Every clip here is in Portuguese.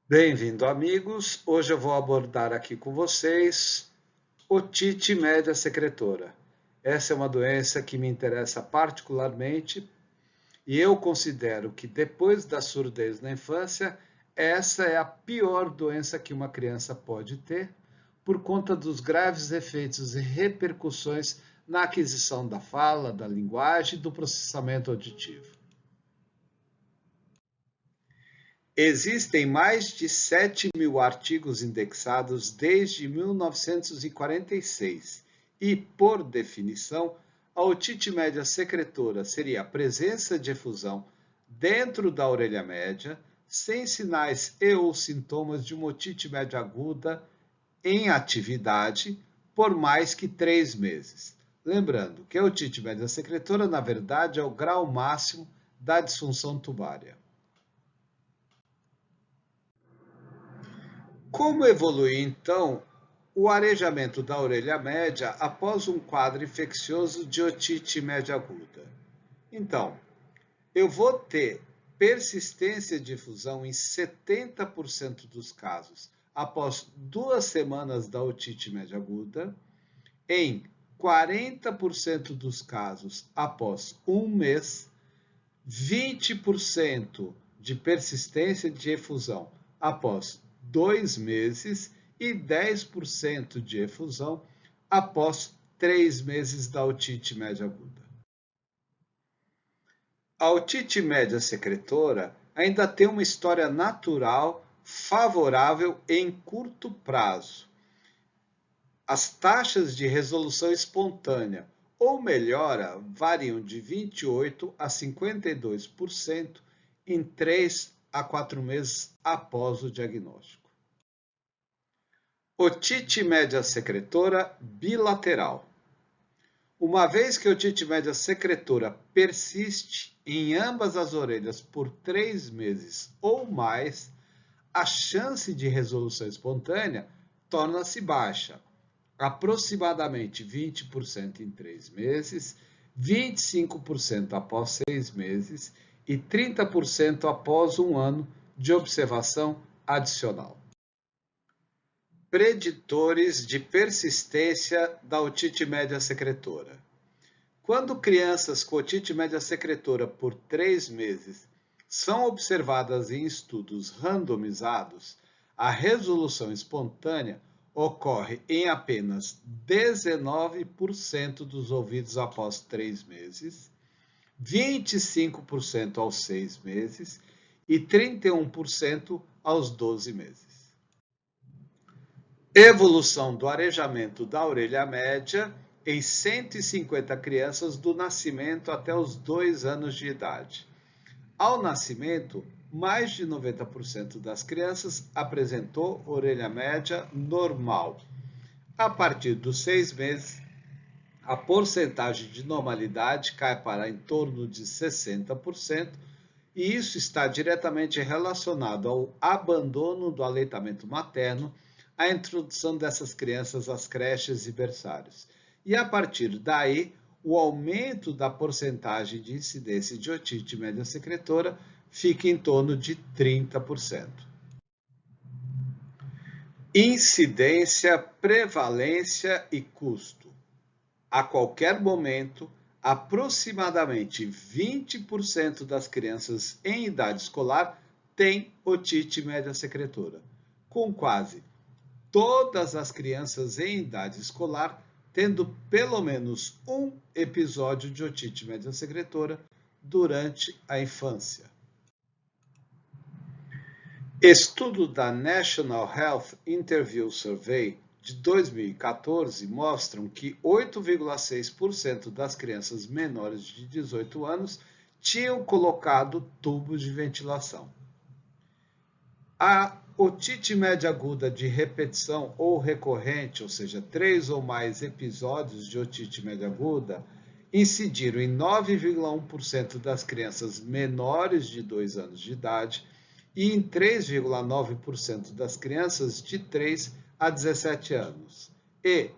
Bem-vindo, amigos. Hoje eu vou abordar aqui com vocês otite média secretora. Essa é uma doença que me interessa particularmente e eu considero que depois da surdez na infância, essa é a pior doença que uma criança pode ter por conta dos graves efeitos e repercussões na aquisição da fala, da linguagem e do processamento auditivo. Existem mais de 7.000 artigos indexados desde 1946 e, por definição, a otite média secretora seria a presença de efusão dentro da orelha média, sem sinais e ou sintomas de uma otite média aguda em atividade por mais que 3 meses. Lembrando que a otite média secretora, na verdade, é o grau máximo da disfunção tubária. Como evolui, então, o arejamento da orelha média após um quadro infeccioso de otite média aguda? Então, eu vou ter persistência de efusão em 70% dos casos após 2 semanas da otite média aguda, em 40% dos casos após 1 mês, 20% de persistência de efusão após 2 meses e 10% de efusão após 3 meses da otite média aguda. A otite média secretora ainda tem uma história natural favorável em curto prazo. As taxas de resolução espontânea ou melhora variam de 28% a 52% em 3 a 4 meses após o diagnóstico. Otite média secretora bilateral. Uma vez que a otite média secretora persiste em ambas as orelhas por 3 meses ou mais, a chance de resolução espontânea torna-se baixa, aproximadamente 20% em 3 meses, 25% após 6 meses e 30% após 1 ano de observação adicional. Preditores de persistência da otite média secretora. Quando crianças com otite média secretora por 3 meses são observadas em estudos randomizados, a resolução espontânea ocorre em apenas 19% dos ouvidos após 3 meses, 25% aos 6 meses e 31% aos 12 meses. Evolução do arejamento da orelha média em 150 crianças do nascimento até os 2 anos de idade. Ao nascimento, mais de 90% das crianças apresentou orelha média normal. A partir dos 6 meses, a porcentagem de normalidade cai para em torno de 60%, e isso está diretamente relacionado ao abandono do aleitamento materno, a introdução dessas crianças às creches e berçários. E a partir daí, o aumento da porcentagem de incidência de otite média secretora fica em torno de 30%. Incidência, prevalência e custo. A qualquer momento, aproximadamente 20% das crianças em idade escolar têm otite média secretora, com quase todas as crianças em idade escolar tendo pelo menos um episódio de otite média secretora durante a infância. Estudo da National Health Interview Survey de 2014 mostram que 8,6% das crianças menores de 18 anos tinham colocado tubos de ventilação. A otite média aguda de repetição ou recorrente, ou seja, 3 ou mais episódios de otite média aguda, incidiram em 9,1% das crianças menores de 2 anos de idade e em 3,9% das crianças de 3 a 17 anos. E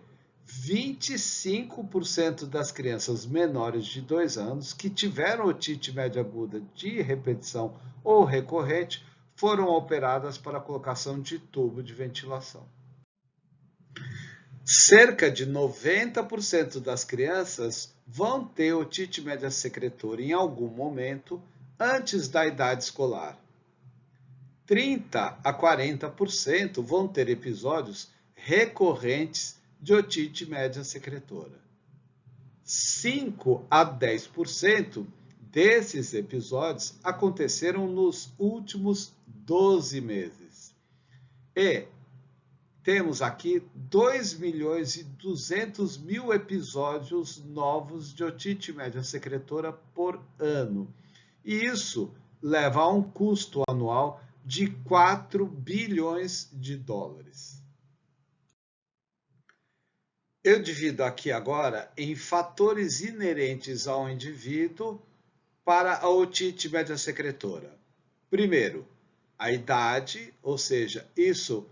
25% das crianças menores de 2 anos que tiveram otite média aguda de repetição ou recorrente foram operadas para a colocação de tubo de ventilação. Cerca de 90% das crianças vão ter otite média secretora em algum momento antes da idade escolar. 30 a 40% vão ter episódios recorrentes de otite média secretora. 5 a 10% desses episódios aconteceram nos últimos 12 meses. E temos aqui 2.200.000 episódios novos de otite média secretora por ano. E isso leva a um custo anual de 4 bilhões de dólares. Eu divido aqui agora em fatores inerentes ao indivíduo para a otite média secretora. Primeiro, a idade, ou seja, isso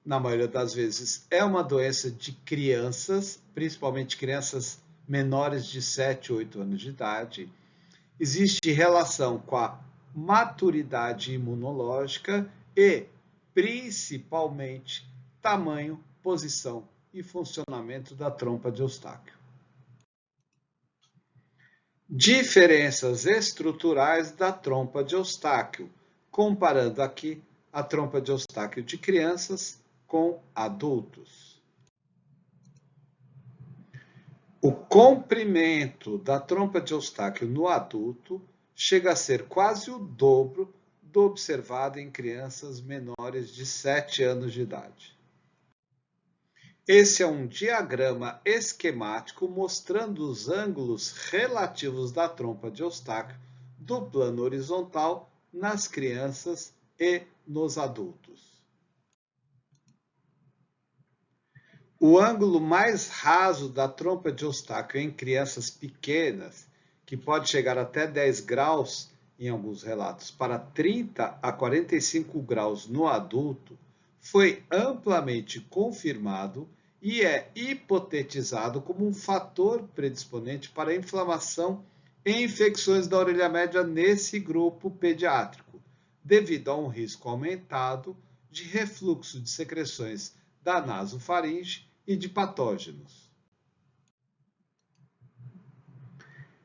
na maioria das vezes é uma doença de crianças, principalmente crianças menores de 7 ou 8 anos de idade. Existe relação com a maturidade imunológica e, principalmente, tamanho, posição e funcionamento da trompa de Eustáquio. Diferenças estruturais da trompa de Eustáquio, comparando aqui a trompa de Eustáquio de crianças com adultos. O comprimento da trompa de Eustáquio no adulto chega a ser quase o dobro do observado em crianças menores de 7 anos de idade. Esse é um diagrama esquemático mostrando os ângulos relativos da trompa de Eustáquio do plano horizontal nas crianças e nos adultos. O ângulo mais raso da trompa de Eustáquio em crianças pequenas, que pode chegar até 10 graus em alguns relatos, para 30 a 45 graus no adulto, foi amplamente confirmado e é hipotetizado como um fator predisponente para a inflamação e infecções da orelha média nesse grupo pediátrico, devido a um risco aumentado de refluxo de secreções da nasofaringe e de patógenos.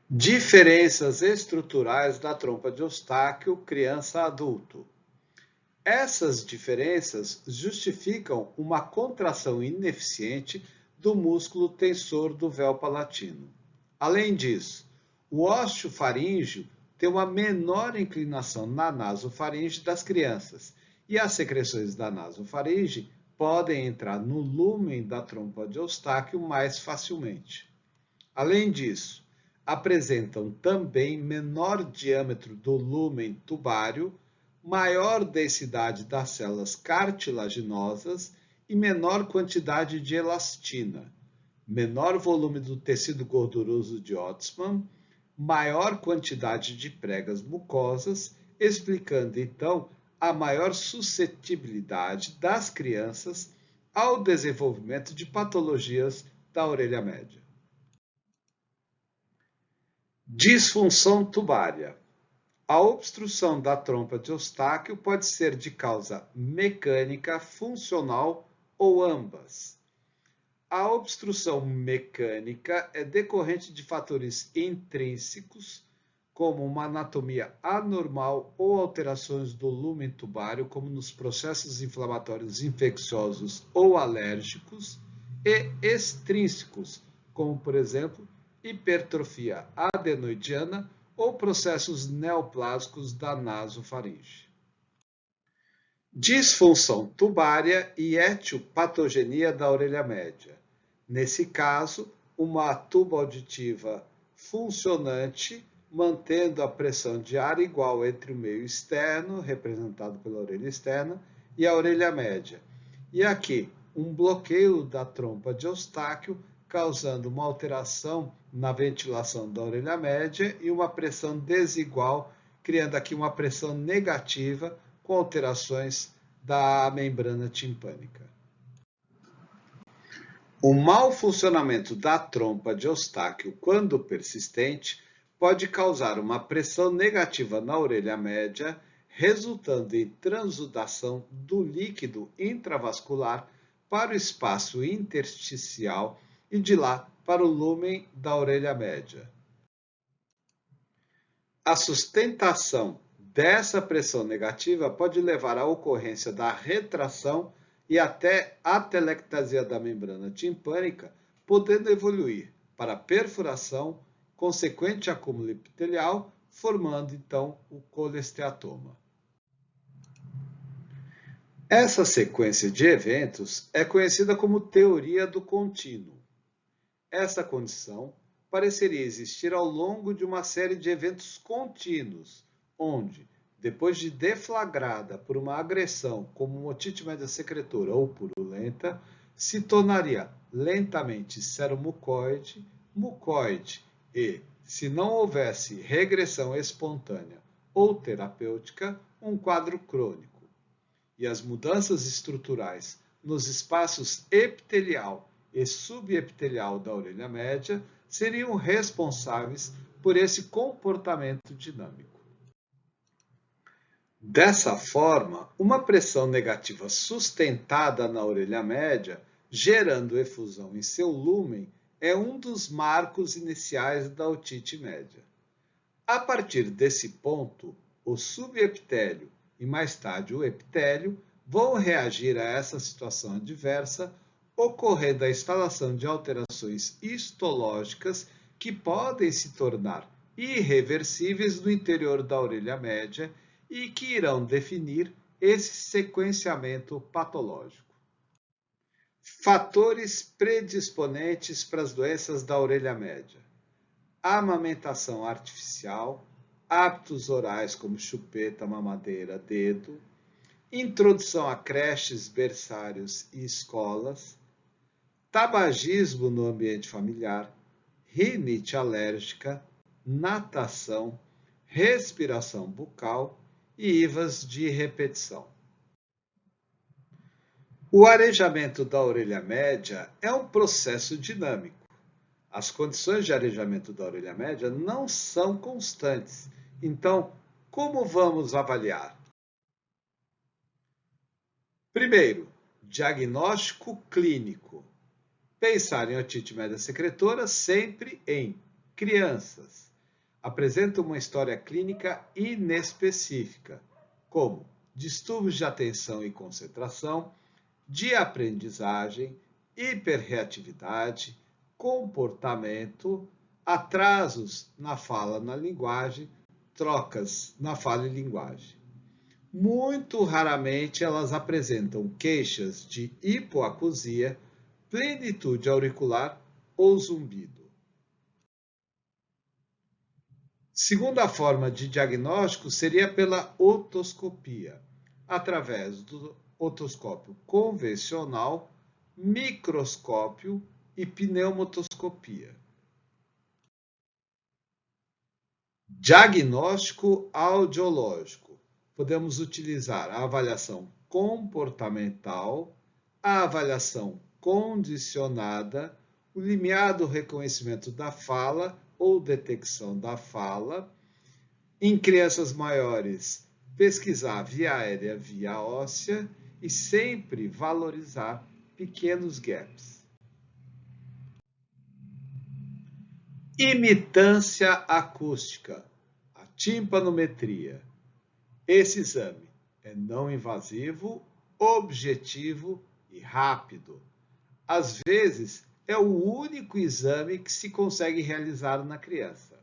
Diferenças estruturais da trompa de Eustáquio criança-adulto. Essas diferenças justificam uma contração ineficiente do músculo tensor do véu palatino. Além disso, o ósseo faríngeo tem uma menor inclinação na nasofaringe das crianças e as secreções da nasofaringe podem entrar no lúmen da trompa de Eustáquio mais facilmente. Além disso, apresentam também menor diâmetro do lúmen tubário, maior densidade das células cartilaginosas e menor quantidade de elastina, menor volume do tecido gorduroso de Ottman, maior quantidade de pregas mucosas, explicando então a maior suscetibilidade das crianças ao desenvolvimento de patologias da orelha média. Disfunção tubária. A obstrução da trompa de Eustáquio pode ser de causa mecânica, funcional ou ambas. A obstrução mecânica é decorrente de fatores intrínsecos, como uma anatomia anormal ou alterações do lúmen tubário, como nos processos inflamatórios infecciosos ou alérgicos, e extrínsecos, como, por exemplo, hipertrofia adenoidiana ou processos neoplásicos da nasofaringe. Disfunção tubária e etiopatogenia da orelha média. Nesse caso, uma tuba auditiva funcionante, mantendo a pressão de ar igual entre o meio externo, representado pela orelha externa, e a orelha média. E aqui, um bloqueio da trompa de Eustáquio, causando uma alteração na ventilação da orelha média e uma pressão desigual, criando aqui uma pressão negativa com alterações da membrana timpânica. O mau funcionamento da trompa de Eustáquio, quando persistente, pode causar uma pressão negativa na orelha média, resultando em transudação do líquido intravascular para o espaço intersticial e de lá para o lúmen da orelha média. A sustentação dessa pressão negativa pode levar à ocorrência da retração e até atelectasia da membrana timpânica, podendo evoluir para perfuração, consequente acúmulo epitelial, formando então o colesteatoma. Essa sequência de eventos é conhecida como teoria do contínuo. Essa condição pareceria existir ao longo de uma série de eventos contínuos, onde, depois de deflagrada por uma agressão como uma otite média secretora ou purulenta, se tornaria lentamente seromucoide, mucoide e, se não houvesse regressão espontânea ou terapêutica, um quadro crônico. E as mudanças estruturais nos espaços epitelial e subepitelial da orelha média seriam responsáveis por esse comportamento dinâmico. Dessa forma, uma pressão negativa sustentada na orelha média, gerando efusão em seu lúmen, é um dos marcos iniciais da otite média. A partir desse ponto, o subepitélio e mais tarde o epitélio vão reagir a essa situação adversa, ocorrendo a instalação de alterações histológicas que podem se tornar irreversíveis no interior da orelha média e que irão definir esse sequenciamento patológico. Fatores predisponentes para as doenças da orelha média: amamentação artificial, hábitos orais como chupeta, mamadeira, dedo, introdução a creches, berçários e escolas, tabagismo no ambiente familiar, rinite alérgica, natação, respiração bucal e IVAs de repetição. O arejamento da orelha média é um processo dinâmico. As condições de arejamento da orelha média não são constantes. Então, como vamos avaliar? Primeiro, diagnóstico clínico. Pensar em otite média secretora sempre em crianças. Apresenta uma história clínica inespecífica, como distúrbios de atenção e concentração, de aprendizagem, hiperreatividade, comportamento, atrasos na fala, na linguagem, trocas na fala e linguagem. Muito raramente elas apresentam queixas de hipoacusia, plenitude auricular ou zumbido. Segunda forma de diagnóstico seria pela otoscopia, através do otoscópio convencional, microscópio e pneumotoscopia. Diagnóstico audiológico. Podemos utilizar a avaliação comportamental, a avaliação condicionada, o limiar do reconhecimento da fala ou detecção da fala. Em crianças maiores, pesquisar via aérea, via óssea e sempre valorizar pequenos gaps. Imitância acústica, a timpanometria. Esse exame é não invasivo, objetivo e rápido. Às vezes, é o único exame que se consegue realizar na criança.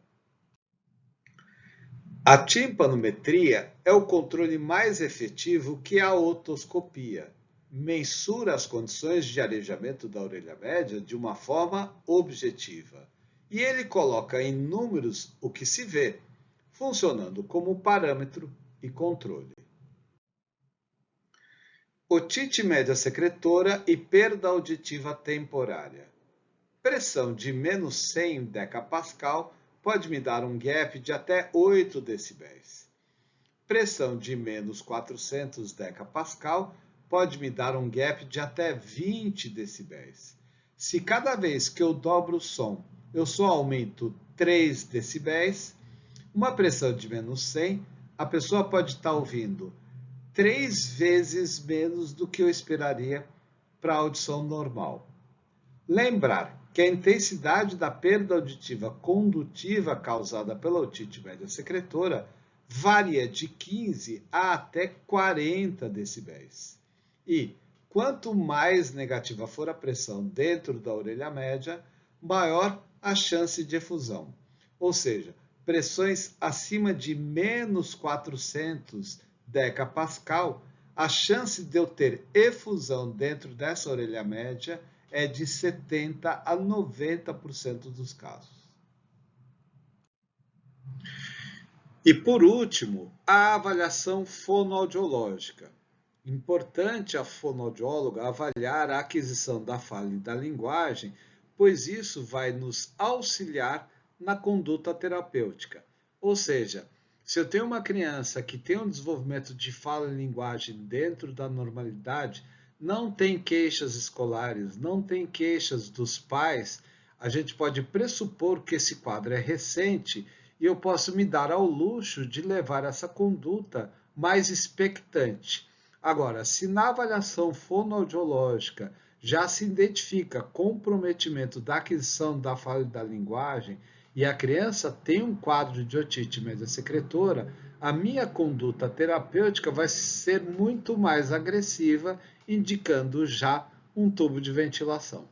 A timpanometria é o controle mais efetivo que a otoscopia. Mensura as condições de arejamento da orelha média de uma forma objetiva. E ele coloca em números o que se vê, funcionando como parâmetro e controle. Otite média secretora e perda auditiva temporária. Pressão de menos 100 decapascal pode me dar um gap de até 8 decibéis. Pressão de menos 400 decapascal pode me dar um gap de até 20 decibéis. Se cada vez que eu dobro o som, eu só aumento 3 decibéis, uma pressão de menos 100 a pessoa pode estar ouvindo 3 vezes menos do que eu esperaria para a audição normal. Lembrar que a intensidade da perda auditiva condutiva causada pela otite média secretora varia de 15 a até 40 decibéis. E quanto mais negativa for a pressão dentro da orelha média, maior a chance de efusão. Ou seja, pressões acima de menos 400 decapascal, a chance de eu ter efusão dentro dessa orelha média é de 70 a 90% dos casos. E por último, a avaliação fonoaudiológica. Importante a fonoaudióloga avaliar a aquisição da fala e da linguagem, pois isso vai nos auxiliar na conduta terapêutica. Ou seja, se eu tenho uma criança que tem um desenvolvimento de fala e linguagem dentro da normalidade, não tem queixas escolares, não tem queixas dos pais, a gente pode pressupor que esse quadro é recente e eu posso me dar ao luxo de levar essa conduta mais expectante. Agora, se na avaliação fonoaudiológica já se identifica comprometimento da aquisição da fala e da linguagem e a criança tem um quadro de otite média secretora, a minha conduta terapêutica vai ser muito mais agressiva, indicando já um tubo de ventilação.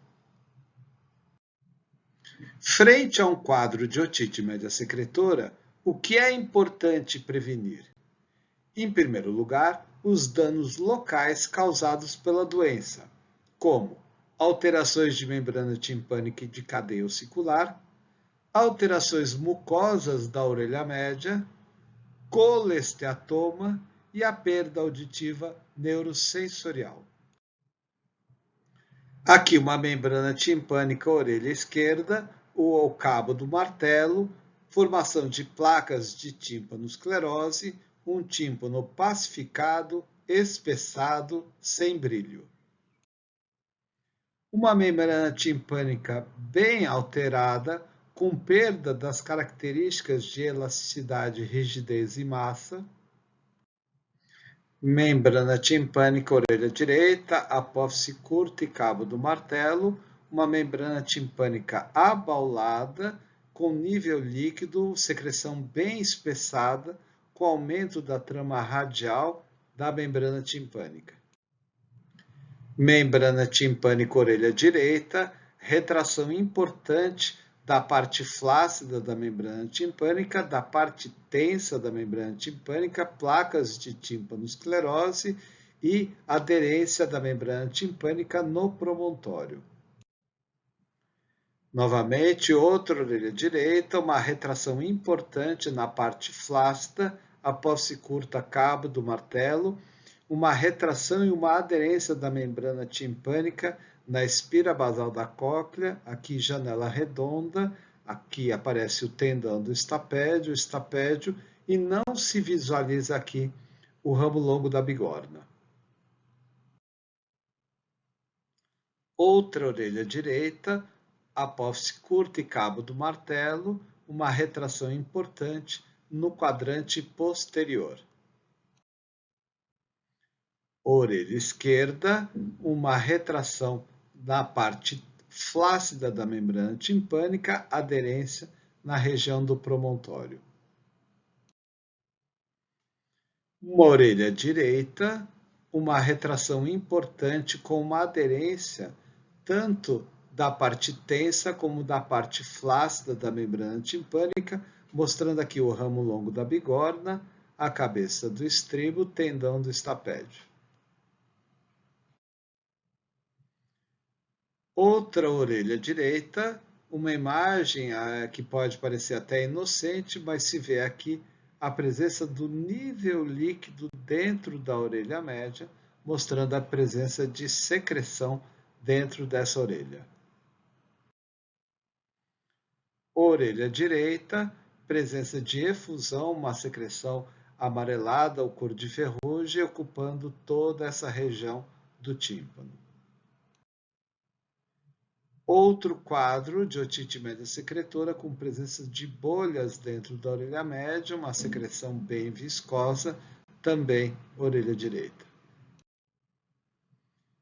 Frente a um quadro de otite média secretora, o que é importante prevenir? Em primeiro lugar, os danos locais causados pela doença, como alterações de membrana timpânica e de cadeia ossicular, alterações mucosas da orelha média, colesteatoma e a perda auditiva neurosensorial. Aqui uma membrana timpânica orelha esquerda, o cabo do martelo, formação de placas de tímpano-esclerose, um tímpano pacificado, espessado, sem brilho. Uma membrana timpânica bem alterada, com perda das características de elasticidade, rigidez e massa. Membrana timpânica orelha direita, apófise curta e cabo do martelo, uma membrana timpânica abaulada, com nível líquido, secreção bem espessada, com aumento da trama radial da membrana timpânica. Membrana timpânica orelha direita, retração importante da parte flácida da membrana timpânica, da parte tensa da membrana timpânica, placas de tímpano-esclerose e aderência da membrana timpânica no promontório. Novamente, outra orelha direita, uma retração importante na parte flácida, apófise curta cabo do martelo, uma retração e uma aderência da membrana timpânica na espira basal da cóclea, aqui janela redonda, aqui aparece o tendão do estapédio, e não se visualiza aqui o ramo longo da bigorna. Outra orelha direita, apófise curta e cabo do martelo, uma retração importante no quadrante posterior. Orelha esquerda, uma retração na parte flácida da membrana timpânica, aderência na região do promontório. Uma orelha direita, uma retração importante com uma aderência tanto da parte tensa como da parte flácida da membrana timpânica, mostrando aqui o ramo longo da bigorna, a cabeça do estribo, o tendão do estapédio. Outra orelha direita, uma imagem que pode parecer até inocente, mas se vê aqui a presença do nível líquido dentro da orelha média, mostrando a presença de secreção dentro dessa orelha. Orelha direita, presença de efusão, uma secreção amarelada ou cor de ferrugem, ocupando toda essa região do tímpano. Outro quadro de otite média secretora com presença de bolhas dentro da orelha média, uma secreção bem viscosa, também orelha direita.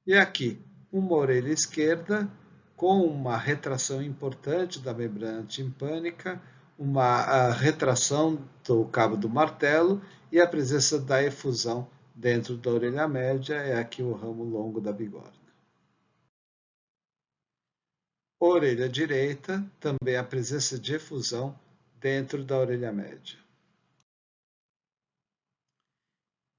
E aqui, uma orelha esquerda com uma retração importante da membrana timpânica, uma retração do cabo do martelo e a presença da efusão dentro da orelha média, é aqui o ramo longo da bigorna. Orelha direita, também a presença de efusão dentro da orelha média.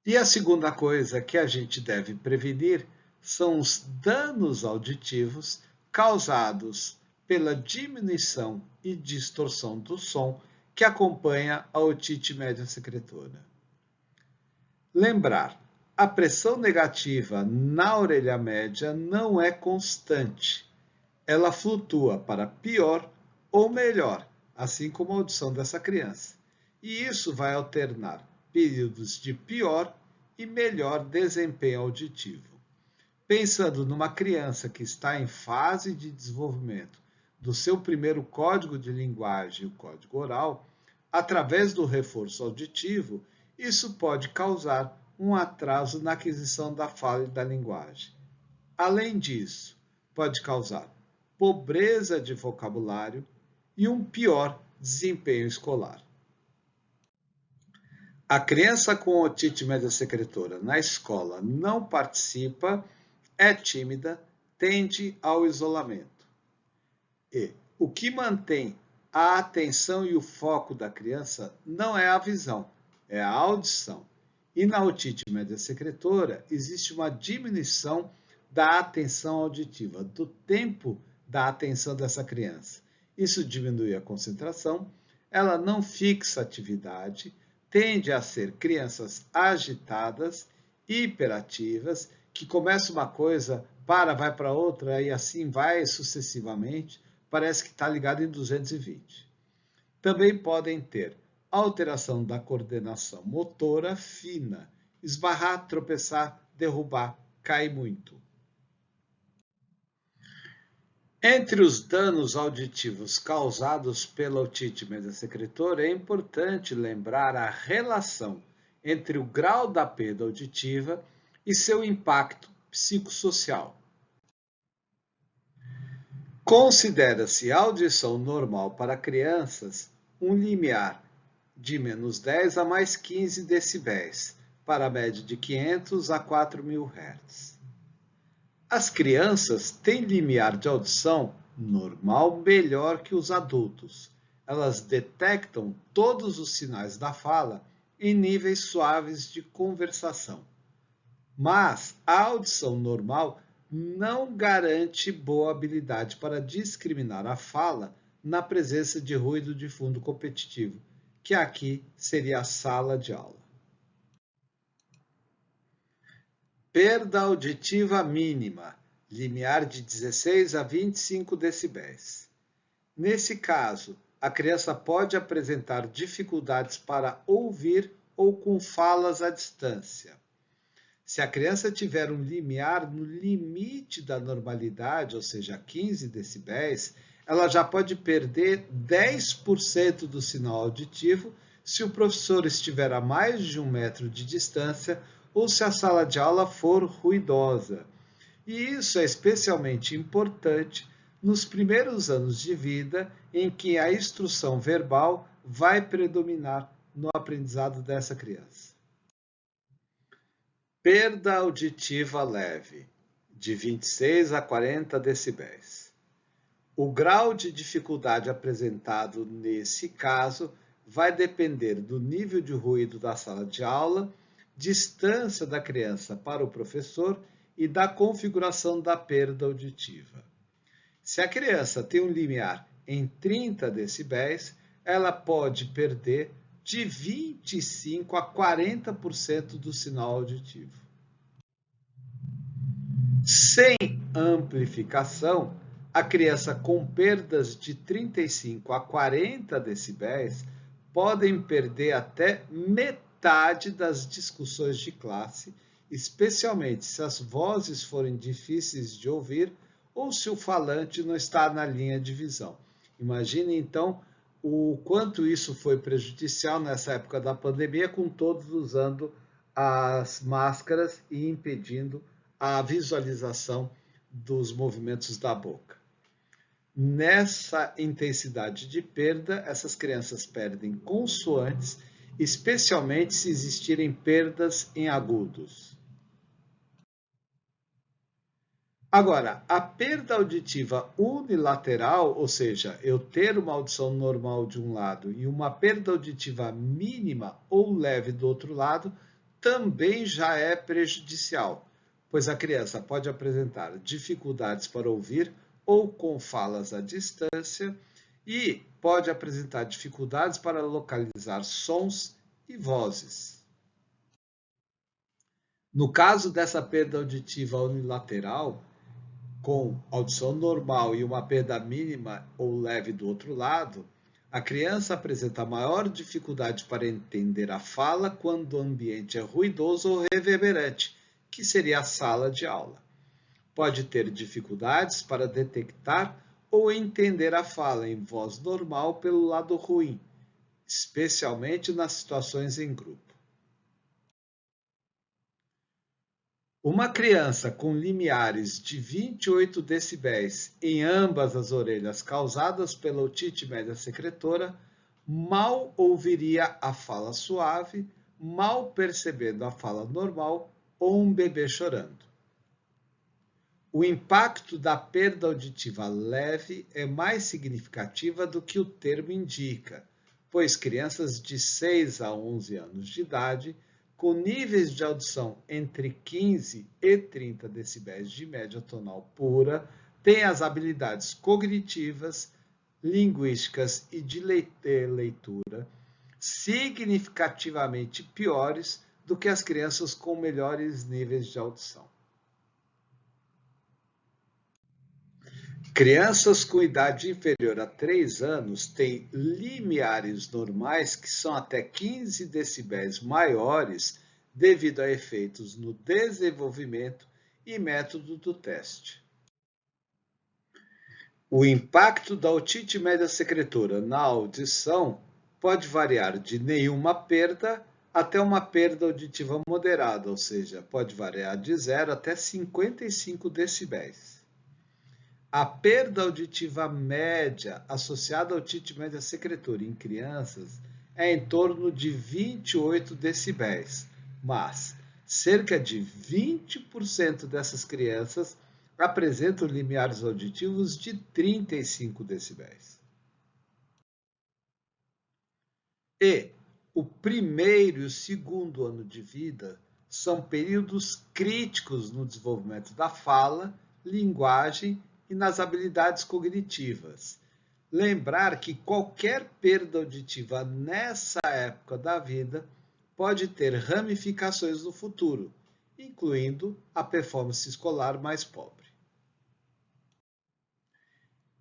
E a segunda coisa que a gente deve prevenir são os danos auditivos causados pela diminuição e distorção do som que acompanha a otite média secretora. Lembrar, a pressão negativa na orelha média não é constante. Ela flutua para pior ou melhor, assim como a audição dessa criança. E isso vai alternar períodos de pior e melhor desempenho auditivo. Pensando numa criança que está em fase de desenvolvimento do seu primeiro código de linguagem, o código oral, através do reforço auditivo, isso pode causar um atraso na aquisição da fala e da linguagem. Além disso, pode causar pobreza de vocabulário e um pior desempenho escolar. A criança com otite média secretora na escola não participa, é tímida, tende ao isolamento. E o que mantém a atenção e o foco da criança não é a visão, é a audição. E na otite média secretora existe uma diminuição da atenção auditiva, do tempo da atenção dessa criança. Isso diminui a concentração, ela não fixa a atividade, tende a ser crianças agitadas, hiperativas, que começa uma coisa, vai para outra e assim vai sucessivamente, parece que está ligado em 220. Também podem ter alteração da coordenação motora fina, esbarrar, tropeçar, derrubar, cair muito. Entre os danos auditivos causados pela otite média secretora, é importante lembrar a relação entre o grau da perda auditiva e seu impacto psicossocial. Considera-se audição normal para crianças um limiar de menos 10 a mais 15 decibéis, para a média de 500 a 4.000 Hz. As crianças têm limiar de audição normal melhor que os adultos. Elas detectam todos os sinais da fala em níveis suaves de conversação. Mas a audição normal não garante boa habilidade para discriminar a fala na presença de ruído de fundo competitivo, que aqui seria a sala de aula. Perda auditiva mínima, limiar de 16 a 25 decibéis. Nesse caso, a criança pode apresentar dificuldades para ouvir ou com falas à distância. Se a criança tiver um limiar no limite da normalidade, ou seja, 15 decibéis, ela já pode perder 10% do sinal auditivo se o professor estiver a mais de 1 metro de distância ou se a sala de aula for ruidosa. E isso é especialmente importante nos primeiros anos de vida, em que a instrução verbal vai predominar no aprendizado dessa criança. Perda auditiva leve, de 26 a 40 decibéis. O grau de dificuldade apresentado nesse caso vai depender do nível de ruído da sala de aula, distância da criança para o professor e da configuração da perda auditiva. Se a criança tem um limiar em 30 decibéis, ela pode perder de 25 a 40% do sinal auditivo. Sem amplificação, a criança com perdas de 35 a 40 decibéis podem perder até metade das discussões de classe, especialmente se as vozes forem difíceis de ouvir ou se o falante não está na linha de visão. Imagine, então, o quanto isso foi prejudicial nessa época da pandemia, com todos usando as máscaras e impedindo a visualização dos movimentos da boca. Nessa intensidade de perda, essas crianças perdem consoantes, especialmente se existirem perdas em agudos. Agora, a perda auditiva unilateral, ou seja, eu ter uma audição normal de um lado e uma perda auditiva mínima ou leve do outro lado, também já é prejudicial, pois a criança pode apresentar dificuldades para ouvir ou com falas à distância e pode apresentar dificuldades para localizar sons e vozes. No caso dessa perda auditiva unilateral, com audição normal e uma perda mínima ou leve do outro lado, a criança apresenta maior dificuldade para entender a fala quando o ambiente é ruidoso ou reverberante, que seria a sala de aula. Pode ter dificuldades para detectar ou entender a fala em voz normal pelo lado ruim, especialmente nas situações em grupo. Uma criança com limiares de 28 decibéis em ambas as orelhas causadas pela otite média secretora mal ouviria a fala suave, mal percebendo a fala normal ou um bebê chorando. O impacto da perda auditiva leve é mais significativa do que o termo indica, pois crianças de 6 a 11 anos de idade com níveis de audição entre 15 e 30 decibéis de média tonal pura, têm as habilidades cognitivas, linguísticas e de leitura significativamente piores do que as crianças com melhores níveis de audição. Crianças com idade inferior a 3 anos têm limiares normais que são até 15 decibéis maiores devido a efeitos no desenvolvimento e método do teste. O impacto da otite média secretora na audição pode variar de nenhuma perda até uma perda auditiva moderada, ou seja, pode variar de 0 até 55 decibéis. A perda auditiva média associada à otite média secretora em crianças é em torno de 28 decibéis, mas cerca de 20% dessas crianças apresentam limiares auditivos de 35 decibéis. E o primeiro e o segundo ano de vida são períodos críticos no desenvolvimento da fala, linguagem e nas habilidades cognitivas. Lembrar que qualquer perda auditiva nessa época da vida pode ter ramificações no futuro, incluindo a performance escolar mais pobre.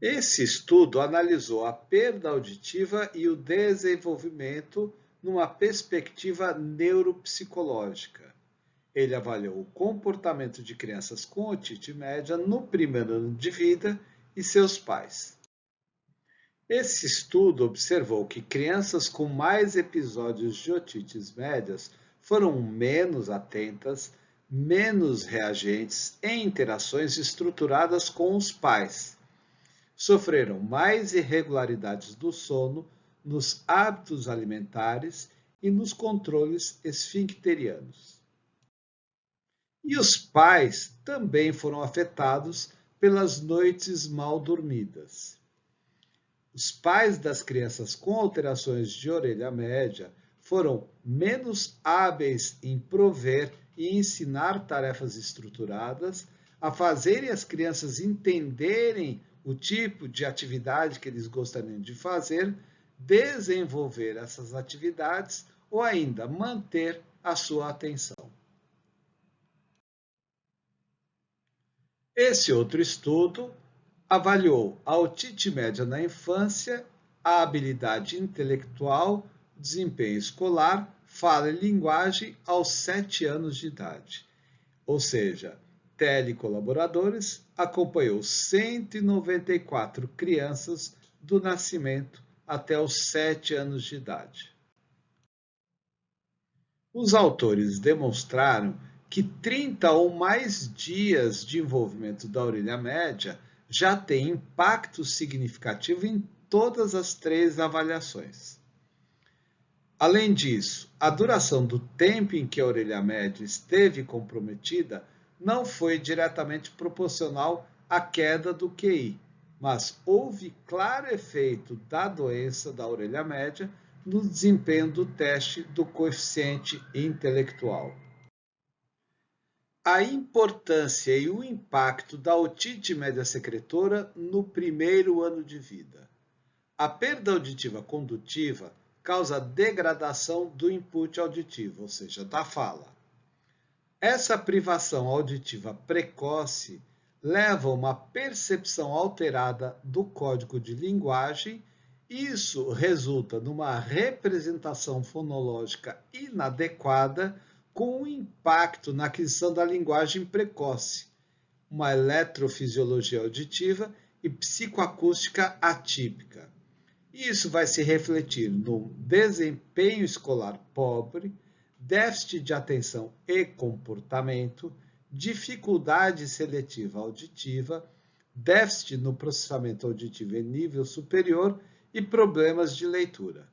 Esse estudo analisou a perda auditiva e o desenvolvimento numa perspectiva neuropsicológica. Ele avaliou o comportamento de crianças com otite média no primeiro ano de vida e seus pais. Esse estudo observou que crianças com mais episódios de otites médias foram menos atentas, menos reagentes em interações estruturadas com os pais. Sofreram mais irregularidades do sono, nos hábitos alimentares e nos controles esfincterianos. E os pais também foram afetados pelas noites mal dormidas. Os pais das crianças com alterações de orelha média foram menos hábeis em prover e ensinar tarefas estruturadas, a fazerem as crianças entenderem o tipo de atividade que eles gostariam de fazer, desenvolver essas atividades ou ainda manter a sua atenção. Esse outro estudo avaliou a otite média na infância, a habilidade intelectual, desempenho escolar, fala e linguagem aos 7 anos de idade. Ou seja, telecolaboradores acompanhou 194 crianças do nascimento até os 7 anos de idade. Os autores demonstraram que 30 ou mais dias de envolvimento da orelha média já tem impacto significativo em todas as 3 avaliações. Além disso, a duração do tempo em que a orelha média esteve comprometida não foi diretamente proporcional à queda do QI, mas houve claro efeito da doença da orelha média no desempenho do teste do coeficiente intelectual. A importância e o impacto da otite média secretora no primeiro ano de vida. A perda auditiva condutiva causa degradação do input auditivo, ou seja, da fala. Essa privação auditiva precoce leva a uma percepção alterada do código de linguagem. Isso resulta numa representação fonológica inadequada, com um impacto na aquisição da linguagem precoce, uma eletrofisiologia auditiva e psicoacústica atípica. Isso vai se refletir no desempenho escolar pobre, déficit de atenção e comportamento, dificuldade seletiva auditiva, déficit no processamento auditivo em nível superior e problemas de leitura.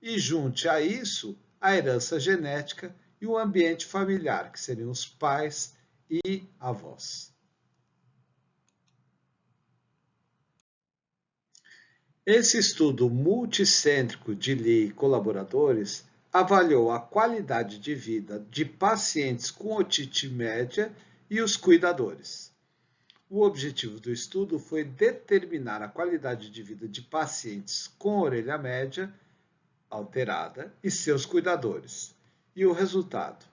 E junte a isso a herança genética e o ambiente familiar, que seriam os pais e avós. Esse estudo multicêntrico de Lee e colaboradores avaliou a qualidade de vida de pacientes com otite média e os cuidadores. O objetivo do estudo foi determinar a qualidade de vida de pacientes com orelha média alterada e seus cuidadores. E o resultado?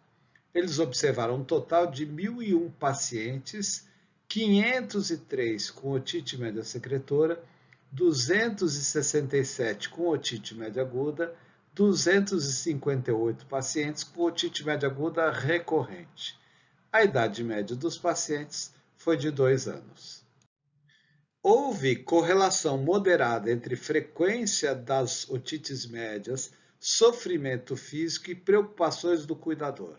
Eles observaram um total de 1.001 pacientes, 503 com otite média secretora, 267 com otite média aguda, 258 pacientes com otite média aguda recorrente. A idade média dos pacientes foi de 2 anos. Houve correlação moderada entre frequência das otites médias, sofrimento físico e preocupações do cuidador.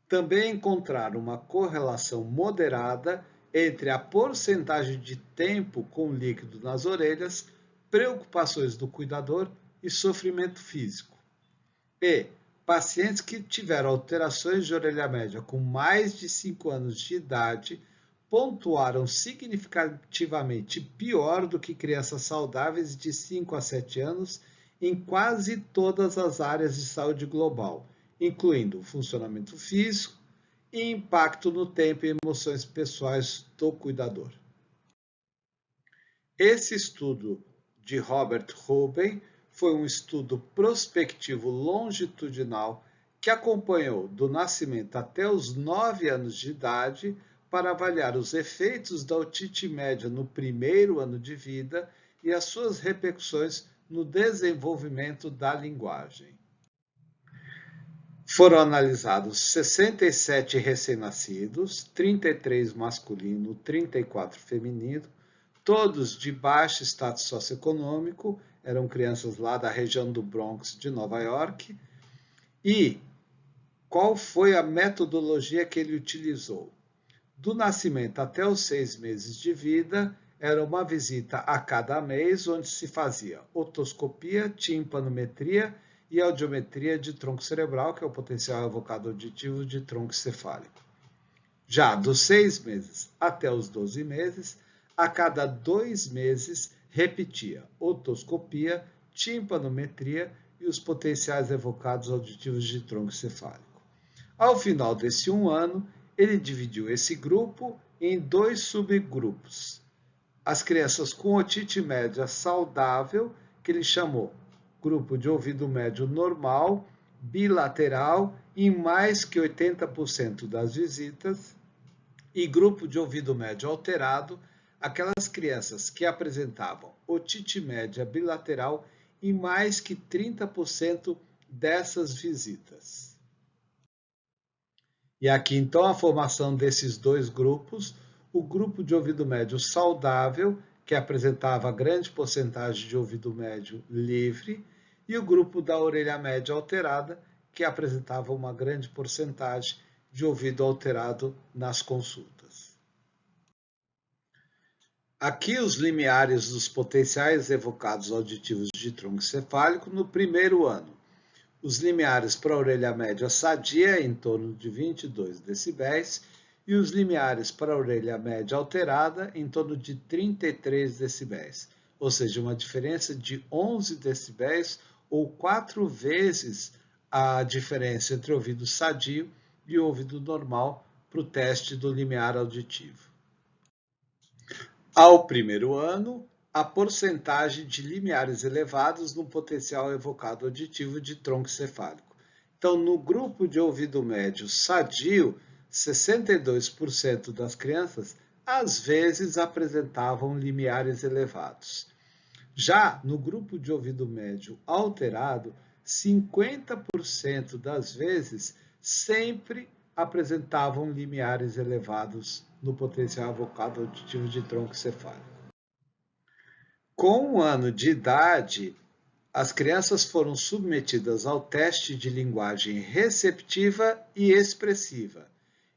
Também encontraram uma correlação moderada entre a porcentagem de tempo com líquido nas orelhas, preocupações do cuidador e sofrimento físico. E pacientes que tiveram alterações de orelha média com mais de 5 anos de idade pontuaram significativamente pior do que crianças saudáveis de 5 a 7 anos em quase todas as áreas de saúde global, incluindo o funcionamento físico e impacto no tempo e emoções pessoais do cuidador. Esse estudo de Robert Ruben foi um estudo prospectivo longitudinal que acompanhou do nascimento até os 9 anos de idade para avaliar os efeitos da otite média no primeiro ano de vida e as suas repercussões no desenvolvimento da linguagem. Foram analisados 67 recém-nascidos, 33 masculino, 34 feminino, todos de baixo status socioeconômico, eram crianças lá da região do Bronx de Nova York. E qual foi a metodologia que ele utilizou? Do nascimento até os 6 meses de vida, era uma visita a cada mês, onde se fazia otoscopia, timpanometria e audiometria de tronco cerebral, que é o potencial evocado auditivo de tronco cefálico. Já dos 6 meses até os 12 meses, a cada 2 meses repetia otoscopia, timpanometria e os potenciais evocados auditivos de tronco cefálico. Ao final desse 1 ano, ele dividiu esse grupo em 2 subgrupos. As crianças com otite média saudável, que ele chamou grupo de ouvido médio normal, bilateral, em mais que 80% das visitas, e grupo de ouvido médio alterado, aquelas crianças que apresentavam otite média bilateral em mais que 30% dessas visitas. E aqui, então, a formação desses dois grupos, o grupo de ouvido médio saudável, que apresentava grande porcentagem de ouvido médio livre, e o grupo da orelha média alterada, que apresentava uma grande porcentagem de ouvido alterado nas consultas. Aqui os limiares dos potenciais evocados auditivos de tronco encefálico no primeiro ano. Os limiares para a orelha média sadia em torno de 22 decibéis e os limiares para a orelha média alterada em torno de 33 decibéis, ou seja, uma diferença de 11 decibéis ou 4 vezes a diferença entre o ouvido sadio e o ouvido normal para o teste do limiar auditivo. Ao primeiro ano, a porcentagem de limiares elevados no potencial evocado auditivo de tronco encefálico. Então, no grupo de ouvido médio sadio, 62% das crianças às vezes apresentavam limiares elevados. Já no grupo de ouvido médio alterado, 50% das vezes sempre apresentavam limiares elevados no potencial evocado auditivo de tronco encefálico. Com 1 ano de idade, as crianças foram submetidas ao teste de linguagem receptiva e expressiva,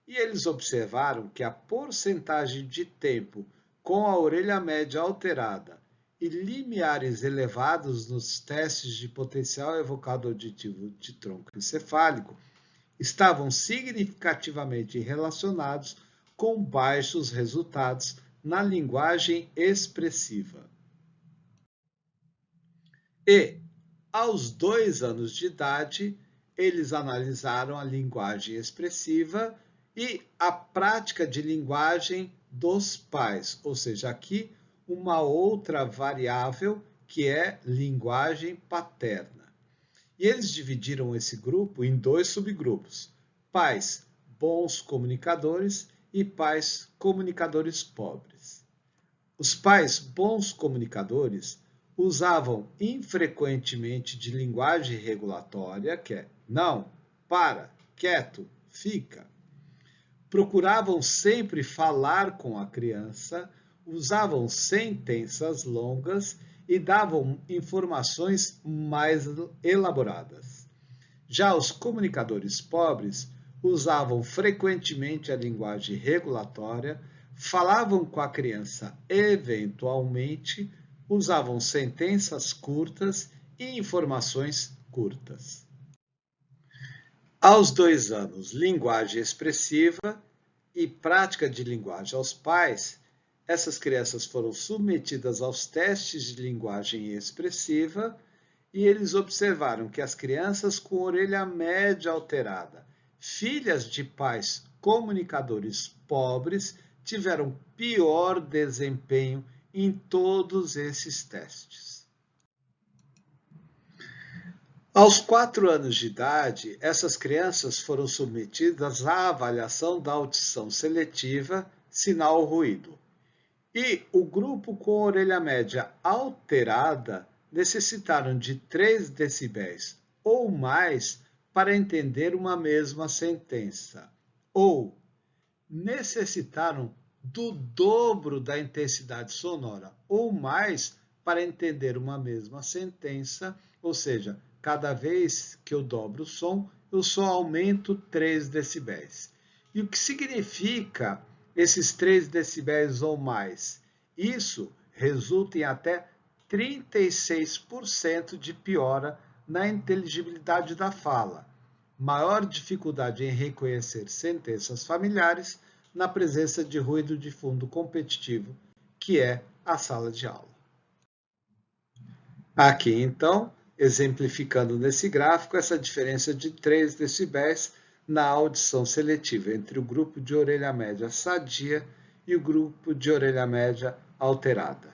e eles observaram que a porcentagem de tempo com a orelha média alterada e limiares elevados nos testes de potencial evocado auditivo de tronco encefálico estavam significativamente relacionados com baixos resultados na linguagem expressiva. E, aos 2 anos de idade, eles analisaram a linguagem expressiva e a prática de linguagem dos pais, ou seja, aqui uma outra variável que é linguagem paterna. E eles dividiram esse grupo em 2 subgrupos: pais bons comunicadores e pais comunicadores pobres. Os pais bons comunicadores usavam infrequentemente de linguagem regulatória, que é não, para, quieto, fica. Procuravam sempre falar com a criança, usavam sentenças longas e davam informações mais elaboradas. Já os comunicadores pobres usavam frequentemente a linguagem regulatória, falavam com a criança eventualmente, usavam sentenças curtas e informações curtas. Aos 2 anos, linguagem expressiva e prática de linguagem aos pais, essas crianças foram submetidas aos testes de linguagem expressiva e eles observaram que as crianças com orelha média alterada, filhas de pais comunicadores pobres, tiveram pior desempenho em todos esses testes. Aos 4 anos de idade, essas crianças foram submetidas à avaliação da audição seletiva sinal-ruído. E o grupo com orelha média alterada necessitaram de 3 decibéis ou mais para entender uma mesma sentença, ou necessitaram do dobro da intensidade sonora ou mais para entender uma mesma sentença, ou seja, cada vez que eu dobro o som, eu só aumento 3 decibéis. E o que significa esses 3 decibéis ou mais? Isso resulta em até 36% de piora na inteligibilidade da fala, maior dificuldade em reconhecer sentenças familiares na presença de ruído de fundo competitivo, que é a sala de aula. Aqui, então, exemplificando nesse gráfico essa diferença de 3 decibéis na audição seletiva entre o grupo de orelha média sadia e o grupo de orelha média alterada.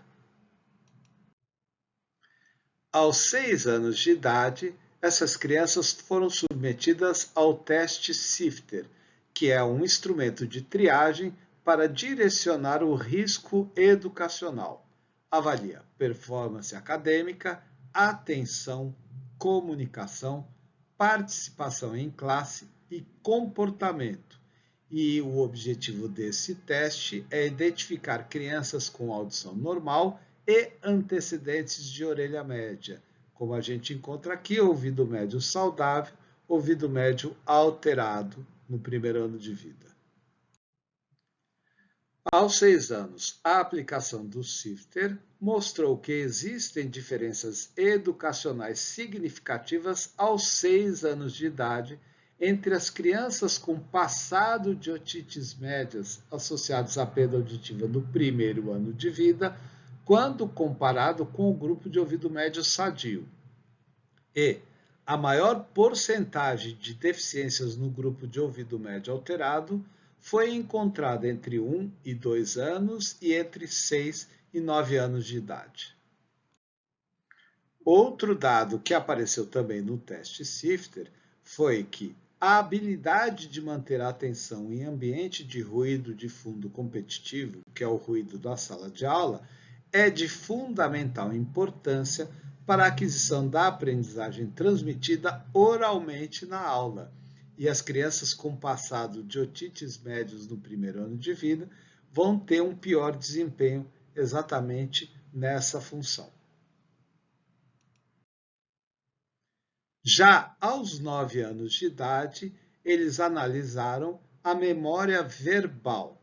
Aos 6 anos de idade, essas crianças foram submetidas ao teste Sifter, que é um instrumento de triagem para direcionar o risco educacional. Avalia performance acadêmica, atenção, comunicação, participação em classe e comportamento, E o objetivo desse teste é identificar crianças com audição normal e antecedentes de orelha média, como a gente encontra aqui, ouvido médio saudável, ouvido médio alterado no primeiro ano de vida. Aos 6 anos, a aplicação do Sifter mostrou que existem diferenças educacionais significativas aos 6 anos de idade entre as crianças com passado de otites médias associados à perda auditiva no primeiro ano de vida, quando comparado com o grupo de ouvido médio sadio. E a maior porcentagem de deficiências no grupo de ouvido médio alterado foi encontrada entre 1 e 2 anos e entre 6 e 9 anos de idade. Outro dado que apareceu também no teste Sifter foi que a habilidade de manter a atenção em ambiente de ruído de fundo competitivo, que é o ruído da sala de aula, é de fundamental importância para a aquisição da aprendizagem transmitida oralmente na aula. E as crianças com passado de otites médios no primeiro ano de vida vão ter um pior desempenho exatamente nessa função. Já aos 9 anos de idade, eles analisaram a memória verbal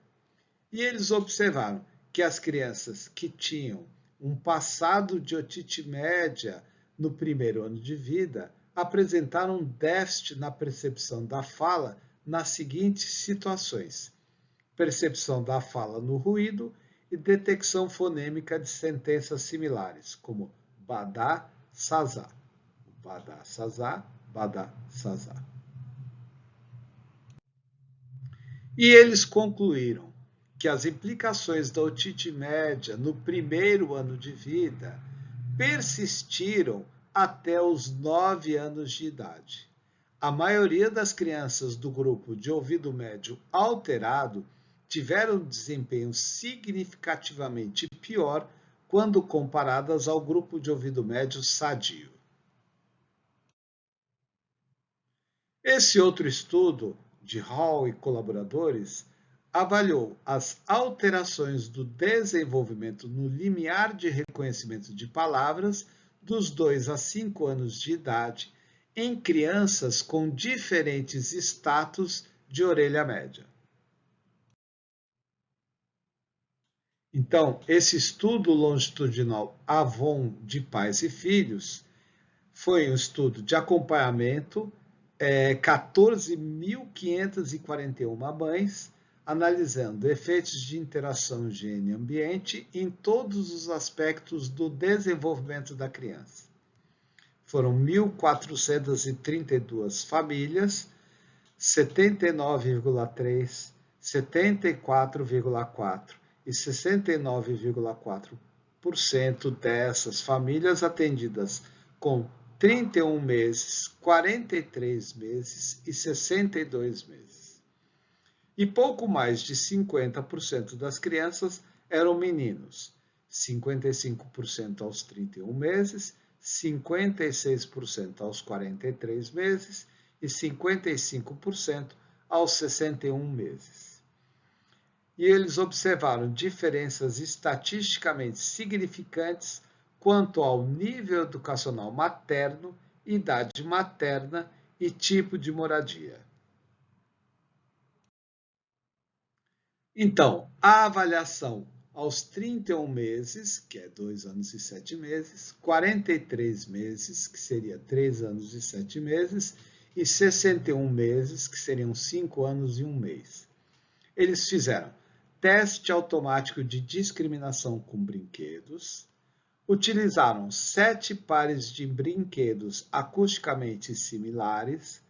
e eles observaram que as crianças que tinham um passado de otite média no primeiro ano de vida apresentaram um déficit na percepção da fala nas seguintes situações: percepção da fala no ruído e detecção fonêmica de sentenças similares, como badá, sazá. Badá, sazá, badá, sazá. E eles concluíram que as implicações da otite média no primeiro ano de vida persistiram até os 9 anos de idade. A maioria das crianças do grupo de ouvido médio alterado tiveram desempenho significativamente pior quando comparadas ao grupo de ouvido médio sadio. Esse outro estudo, de Hall e colaboradores, avaliou as alterações do desenvolvimento no limiar de reconhecimento de palavras dos 2 a 5 anos de idade em crianças com diferentes status de orelha média. Então, esse estudo longitudinal Avon de pais e filhos foi um estudo de acompanhamento 14.541 mães, analisando efeitos de interação gene-ambiente em todos os aspectos do desenvolvimento da criança. Foram 1.432 famílias, 79,3%, 74,4% e 69,4% dessas famílias atendidas com 31 meses, 43 meses e 62 meses. E pouco mais de 50% das crianças eram meninos, 55% aos 31 meses, 56% aos 43 meses e 55% aos 61 meses. E eles observaram diferenças estatisticamente significantes quanto ao nível educacional materno, idade materna e tipo de moradia. Então, a avaliação aos 31 meses, que é 2 anos e 7 meses, 43 meses, que seria 3 anos e 7 meses, e 61 meses, que seriam 5 anos e 1 mês. Eles fizeram teste automático de discriminação com brinquedos, utilizaram 7 pares de brinquedos acusticamente similares,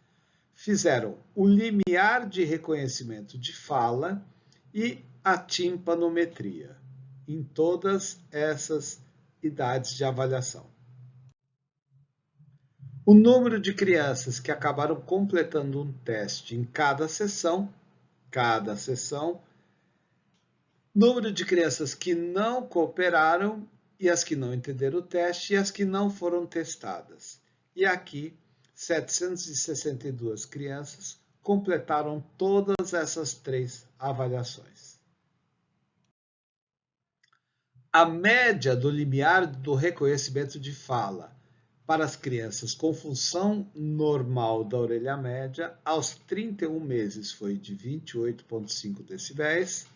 fizeram o limiar de reconhecimento de fala e a timpanometria, em todas essas idades de avaliação. O número de crianças que acabaram completando um teste em cada sessão, número de crianças que não cooperaram e as que não entenderam o teste e as que não foram testadas. E aqui, 762 crianças completaram todas essas 3 avaliações. A média do limiar do reconhecimento de fala para as crianças com função normal da orelha média aos 31 meses foi de 28,5 decibéis,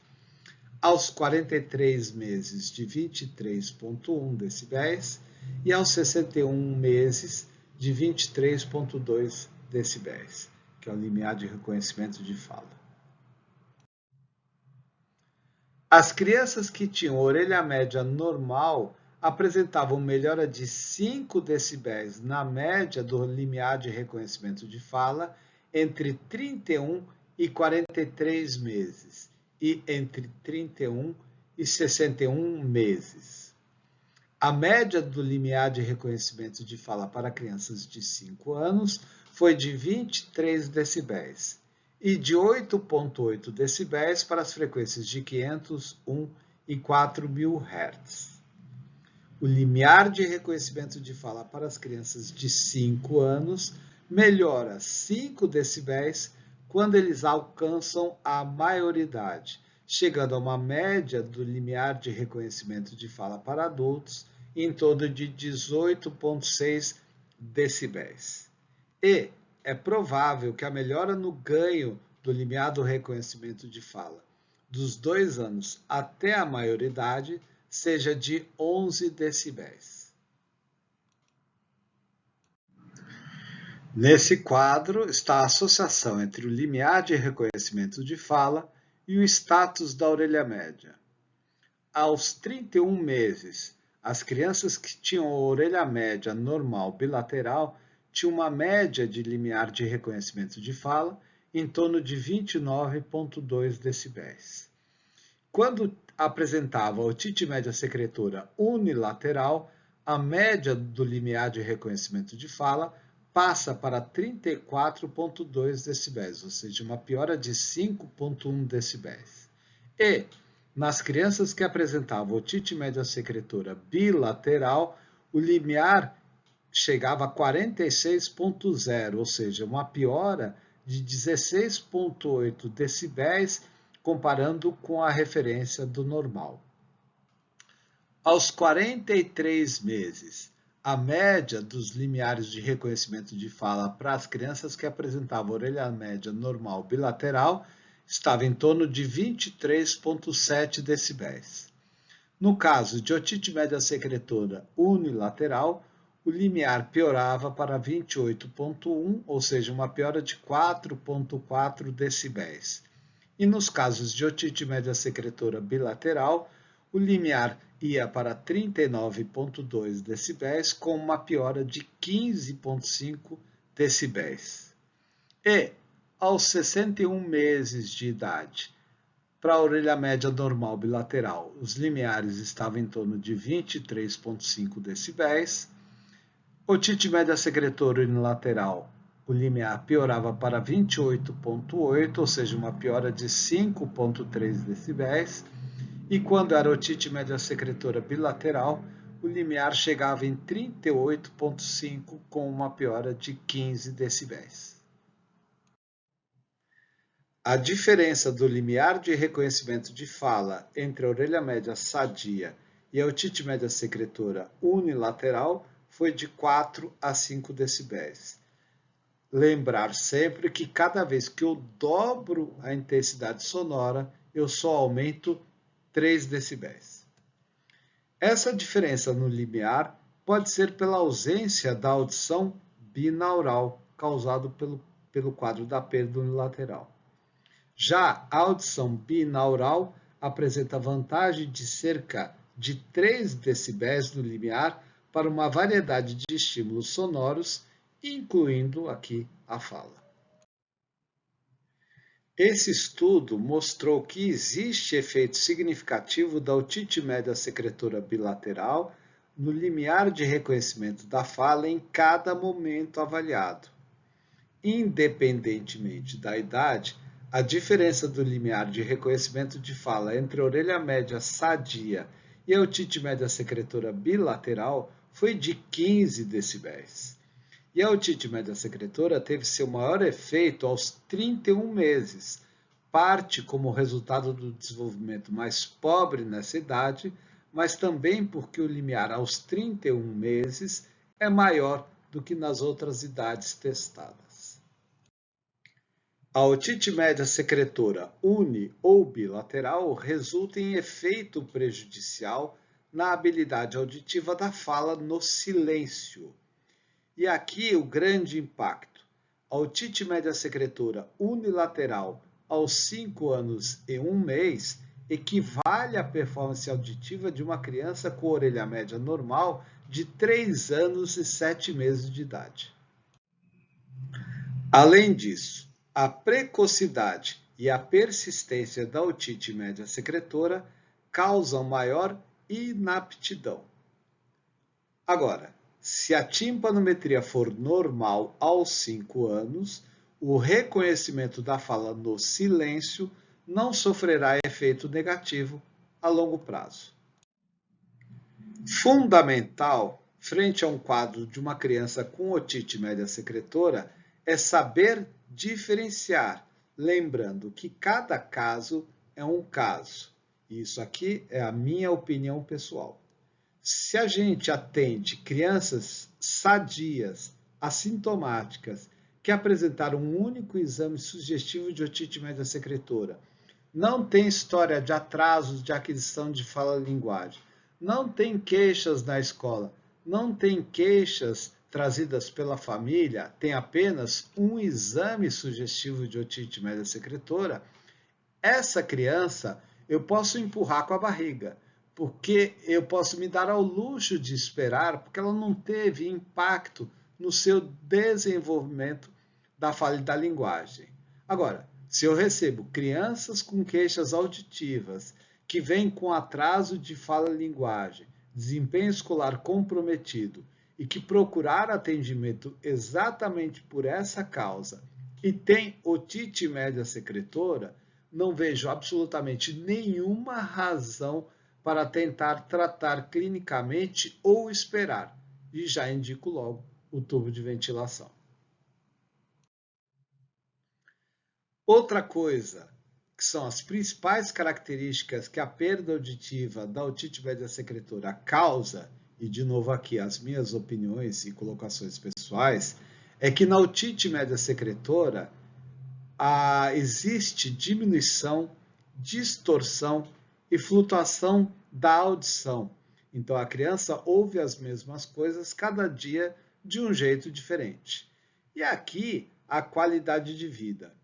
aos 43 meses de 23,1 decibéis e aos 61 meses de 23,2 decibéis, que é o limiar de reconhecimento de fala. As crianças que tinham orelha média normal apresentavam melhora de 5 decibéis na média do limiar de reconhecimento de fala entre 31 e 43 meses e entre 31 e 61 meses. A média do limiar de reconhecimento de fala para crianças de 5 anos foi de 23 decibéis e de 8,8 decibéis para as frequências de 500, 1 e 4.000 Hz. O limiar de reconhecimento de fala para as crianças de 5 anos melhora 5 decibéis quando eles alcançam a maioridade, chegando a uma média do limiar de reconhecimento de fala para adultos em torno de 18,6 decibéis. E é provável que a melhora no ganho do limiar do reconhecimento de fala dos 2 anos até a maioridade seja de 11 decibéis. Nesse quadro está a associação entre o limiar de reconhecimento de fala e o status da orelha média. Aos 31 meses, as crianças que tinham a orelha média normal bilateral tinham uma média de limiar de reconhecimento de fala em torno de 29,2 decibéis. Quando apresentava otite média secretora unilateral, a média do limiar de reconhecimento de fala passa para 34,2 decibéis, ou seja, uma piora de 5,1 decibéis. E, nas crianças que apresentavam otite média secretora bilateral, o limiar chegava a 46,0, ou seja, uma piora de 16,8 decibéis comparando com a referência do normal. Aos 43 meses, a média dos limiares de reconhecimento de fala para as crianças que apresentavam orelha média normal bilateral estava em torno de 23,7 decibéis. No caso de otite média secretora unilateral, o limiar piorava para 28,1, ou seja, uma piora de 4,4 decibéis. E nos casos de otite média secretora bilateral, o limiar ia para 39,2 decibéis, com uma piora de 15,5 decibéis. E, aos 61 meses de idade, para a orelha média normal bilateral, os limiares estavam em torno de 23,5 decibéis. Otite média secretora unilateral, o limiar piorava para 28,8, ou seja, uma piora de 5,3 decibéis. E quando era otite média secretora bilateral, o limiar chegava em 38,5, com uma piora de 15 decibéis. A diferença do limiar de reconhecimento de fala entre a orelha média sadia e a otite média secretora unilateral foi de 4 a 5 decibéis. Lembrar sempre que cada vez que eu dobro a intensidade sonora, eu só aumento 3 decibéis. Essa diferença no limiar pode ser pela ausência da audição binaural, causado pelo quadro da perda unilateral. Já a audição binaural apresenta vantagem de cerca de 3 decibéis no limiar para uma variedade de estímulos sonoros, incluindo aqui a fala. Esse estudo mostrou que existe efeito significativo da otite média secretora bilateral no limiar de reconhecimento da fala em cada momento avaliado. Independentemente da idade, a diferença do limiar de reconhecimento de fala entre a orelha média sadia e a otite média secretora bilateral foi de 15 decibéis. E a otite média secretora teve seu maior efeito aos 31 meses, parte como resultado do desenvolvimento mais pobre nessa idade, mas também porque o limiar aos 31 meses é maior do que nas outras idades testadas. A otite média secretora uni ou bilateral resulta em efeito prejudicial na habilidade auditiva da fala no silêncio. E aqui o grande impacto. A otite média secretora unilateral aos 5 anos e 1 mês equivale à performance auditiva de uma criança com orelha média normal de 3 anos e 7 meses de idade. Além disso, a precocidade e a persistência da otite média secretora causam maior inaptidão. Agora, se a timpanometria for normal aos 5 anos, o reconhecimento da fala no silêncio não sofrerá efeito negativo a longo prazo. Fundamental, frente a um quadro de uma criança com otite média secretora, é saber diferenciar, lembrando que cada caso é um caso. Isso aqui é a minha opinião pessoal. Se a gente atende crianças sadias, assintomáticas, que apresentaram um único exame sugestivo de otite média secretora, não tem história de atrasos de aquisição de fala-linguagem, não tem queixas na escola, não tem queixas trazidas pela família, tem apenas um exame sugestivo de otite média secretora, essa criança eu posso empurrar com a barriga, porque eu posso me dar ao luxo de esperar, porque ela não teve impacto no seu desenvolvimento da fala e da linguagem. Agora, se eu recebo crianças com queixas auditivas, que vêm com atraso de fala e linguagem, desempenho escolar comprometido, e que procuraram atendimento exatamente por essa causa, e tem otite média secretora, não vejo absolutamente nenhuma razão para tentar tratar clinicamente ou esperar, e já indico logo o tubo de ventilação. Outra coisa, que são as principais características que a perda auditiva da otite média secretora causa, e de novo aqui as minhas opiniões e colocações pessoais, é que na otite média secretora existe diminuição, distorção e flutuação da audição. Então a criança ouve as mesmas coisas cada dia de um jeito diferente. E aqui a qualidade de vida.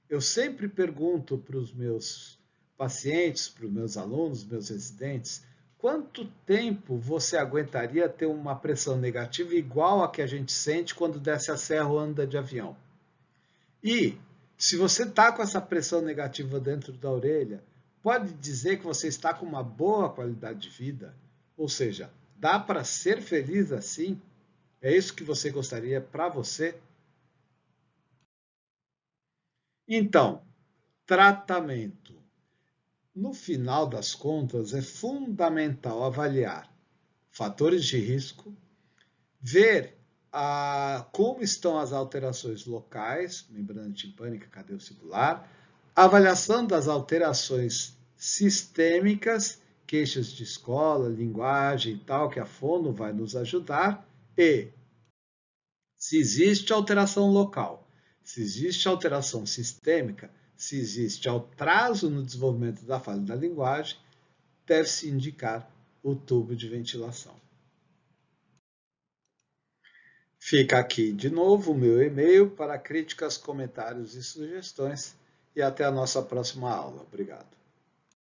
Eu sempre pergunto para os meus pacientes, para os meus alunos, meus residentes, quanto tempo você aguentaria ter uma pressão negativa igual a que a gente sente quando desce a serra ou anda de avião? E se você está com essa pressão negativa dentro da orelha, pode dizer que você está com uma boa qualidade de vida? Ou seja, dá para ser feliz assim? É isso que você gostaria para você? Então, tratamento. No final das contas, é fundamental avaliar fatores de risco, ver como estão as alterações locais, membrana timpânica, cadeia occipital, avaliação das alterações sistêmicas, queixas de escola, linguagem e tal, que a fono vai nos ajudar, e se existe alteração local, se existe alteração sistêmica, se existe atraso no desenvolvimento da fala e da linguagem, deve-se indicar o tubo de ventilação. Fica aqui de novo o meu e-mail para críticas, comentários e sugestões e até a nossa próxima aula. Obrigado.